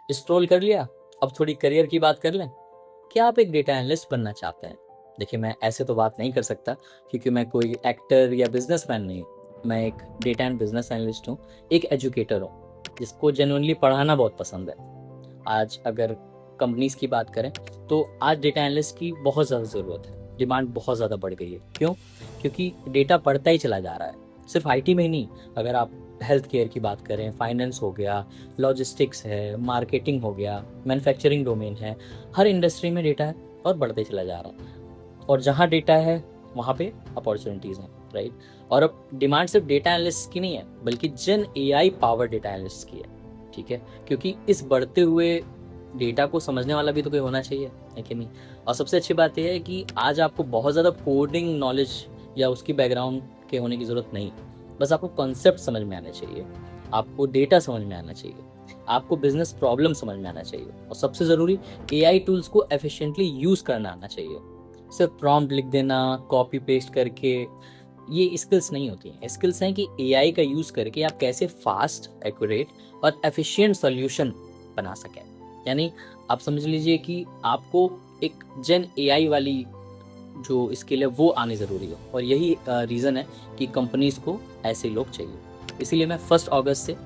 Scroll कर लिया, अब थोड़ी करियर की बात कर लें। क्या आप एक डेटा एनालिस्ट बनना चाहते हैं? देखिए, मैं ऐसे तो बात नहीं कर सकता क्योंकि मैं कोई एक्टर या बिजनेसमैन नहीं हूँ। मैं एक डेटा एंड बिजनेस एनालिस्ट हूँ, एक एजुकेटर हूँ जिसको जेन्युइनली पढ़ाना बहुत पसंद है। आज अगर कंपनीज की बात करें तो आज डेटा एनालिस्ट की बहुत ज़्यादा ज़रूरत है, डिमांड बहुत ज़्यादा बढ़ गई है। क्यों? क्योंकि डेटा बढ़ता ही चला जा रहा है, सिर्फ आईटी में ही नहीं। अगर आप हेल्थ केयर की बात करें, फाइनेंस हो गया, लॉजिस्टिक्स है, मार्केटिंग हो गया, मैन्युफैक्चरिंग डोमेन है, हर इंडस्ट्री में डेटा है और बढ़ते चला जा रहा है। और जहाँ डेटा है वहाँ पे अपॉर्चुनिटीज़ हैं, राइट। और अब डिमांड सिर्फ डेटा एनालिस्ट की नहीं है बल्कि जेन एआई पावर डेटा एनालिस्ट की है, ठीक है। क्योंकि इस बढ़ते हुए डेटा को समझने वाला भी तो कोई होना चाहिए, है कि नहीं। और सबसे अच्छी बात यह है कि आज आपको बहुत ज़्यादा कोडिंग नॉलेज या उसकी बैकग्राउंड के होने की ज़रूरत नहीं, बस आपको कॉन्सेप्ट समझ में आना चाहिए, आपको डेटा समझ में आना चाहिए, आपको बिजनेस प्रॉब्लम समझ में आना चाहिए, और सबसे ज़रूरी एआई टूल्स को एफिशिएंटली यूज़ करना आना चाहिए। सिर्फ प्रॉम्प्ट लिख देना, कॉपी पेस्ट करके, ये स्किल्स नहीं होती हैं। स्किल्स हैं कि एआई का यूज़ करके आप कैसे फास्ट, एक्यूरेट और एफिशिएंट सॉल्यूशन बना सकें। यानी आप समझ लीजिए कि आपको एक जेन एआई वाली जो स्किल है वो आनी ज़रूरी है, और यही रीज़न है कि कंपनीज़ को ऐसे लोग चाहिए। इसीलिए मैं 1 अगस्त से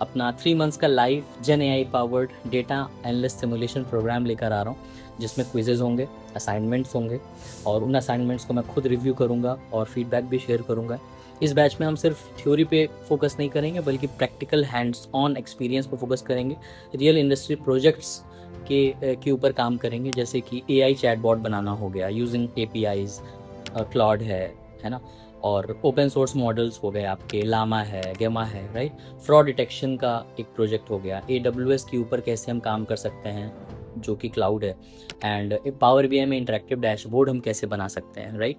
अपना 3 मंथ्स का live gen AI powered data analyst simulation program लेकर आ रहा हूँ, जिसमें क्विजेज़ होंगे, असाइनमेंट्स होंगे, और उन असाइनमेंट्स को मैं खुद रिव्यू करूँगा और फीडबैक भी शेयर करूँगा। इस बैच में हम सिर्फ थ्योरी पे फोकस नहीं करेंगे बल्कि प्रैक्टिकल हैंड्स ऑन एक्सपीरियंस पे फोकस करेंगे। रियल इंडस्ट्री प्रोजेक्ट्स के ऊपर काम करेंगे, जैसे कि एआई चैटबॉट बनाना हो गया यूजिंग एपीआईज, क्लाउड है ना, और ओपन सोर्स मॉडल्स हो गए, आपके लामा है, गेमा है, राइट। फ्रॉड डिटेक्शन का एक प्रोजेक्ट हो गया, एडब्ल्यूएस के ऊपर कैसे हम काम कर सकते हैं जो कि क्लाउड है, एंड पावर बीआई में इंटरेक्टिव डैशबोर्ड हम कैसे बना सकते हैं, राइट।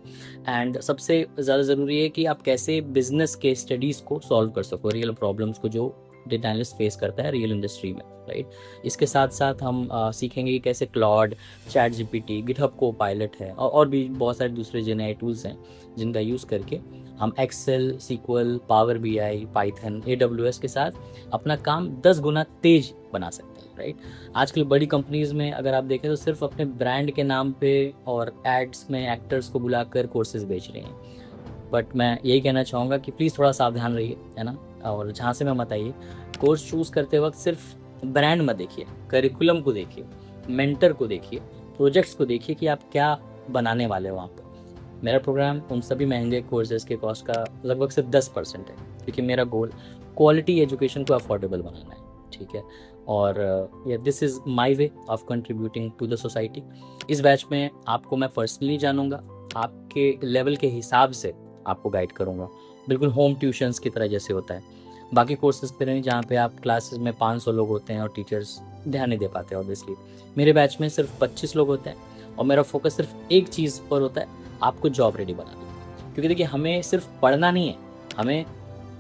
एंड सबसे ज़्यादा ज़रूरी है कि आप कैसे बिजनेस के स्टडीज़ को सॉल्व कर सको, रियल प्रॉब्लम्स को जो डेटा एनालिस्ट फेस करता है रियल इंडस्ट्री में, राइट। इसके साथ साथ हम सीखेंगे कि कैसे क्लॉड, चैट जीपीटी, गिटहब को पायलट है, और भी बहुत सारे दूसरे जिन एआई टूल्स हैं जिनका यूज़ करके हम Excel, SQL, Power BI, Python, AWS के साथ अपना काम 10 गुना तेज बना सकते हैं, राइट। आजकल बड़ी कंपनीज़ में अगर आप देखें तो सिर्फ अपने ब्रांड के नाम पे और एड्स में एक्टर्स को बुलाकर कोर्सेज बेच रहे हैं। बट मैं यही कहना चाहूँगा कि प्लीज़ थोड़ा सावधान रहिए, है ना। और जहाँ से मैं मत आइए, कोर्स चूज़ करते वक्त सिर्फ ब्रांड मत देखिए, करिकुलम को देखिए, मेंटर को देखिए, प्रोजेक्ट्स को देखिए कि आप क्या बनाने वाले हो वहाँ पर। मेरा प्रोग्राम उन सभी महंगे कोर्सेज के कॉस्ट का लगभग सिर्फ 10% है, क्योंकि मेरा गोल क्वालिटी एजुकेशन को अफोर्डेबल बनाना है, ठीक है। और this is my way of contributing to the society. इस बैच में आपको मैं पर्सनली जानूंगा, आपके लेवल के हिसाब से आपको गाइड करूंगा, बिल्कुल होम ट्यूशन्स की तरह जैसे होता है। बाकी कोर्सेज पे नहीं जहाँ पे आप क्लासेस में 500 लोग होते हैं और टीचर्स ध्यान नहीं दे पाते ऑब्वियसली। मेरे बैच में सिर्फ 25 लोग होते हैं और मेरा फोकस सिर्फ एक चीज़ पर होता है, आपको जॉब रेडी बनाना। क्योंकि देखिए, हमें सिर्फ पढ़ना नहीं है, हमें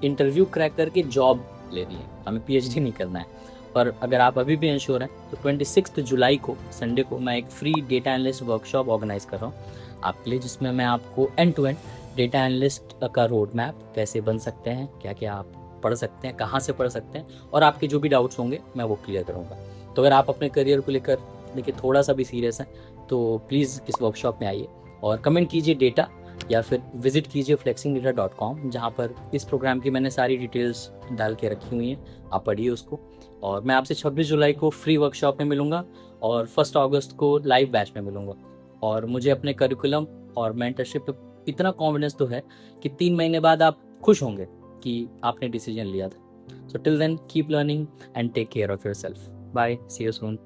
इंटरव्यू क्रैक करके जॉब लेनी है, हमें पीएचडी नहीं करना है। पर अगर आप अभी भी इंश्योर हैं तो 26 जुलाई को, संडे को, मैं एक free data analyst workshop organise कर रहा हूँ आपके लिए, जिसमें मैं आपको end to end data analyst का रोड मैप, कैसे बन सकते हैं, क्या क्या आप पढ़ सकते हैं, कहाँ से पढ़ सकते हैं, और आपके जो भी डाउट्स होंगे मैं वो क्लियर करूँगा। तो अगर आप अपने करियर को लेकर देखिए थोड़ा सा भी सीरियस हैं तो प्लीज़ इस वर्कशॉप में आइए और कमेंट कीजिए डेटा, या फिर विजिट कीजिए flexingdata.com, जहाँ पर इस प्रोग्राम की मैंने सारी डिटेल्स डाल के रखी हुई हैं, आप पढ़िए उसको। और मैं आपसे 26 जुलाई को फ्री वर्कशॉप में मिलूँगा और 1 अगस्त को लाइव बैच में मिलूँगा। और मुझे अपने करिकुलम और मेंटरशिप पे इतना कॉन्फिडेंस तो है कि 3 महीने बाद आप खुश होंगे कि आपने डिसीजन लिया था। So till then keep learning and take care of yourself. Bye, see you soon.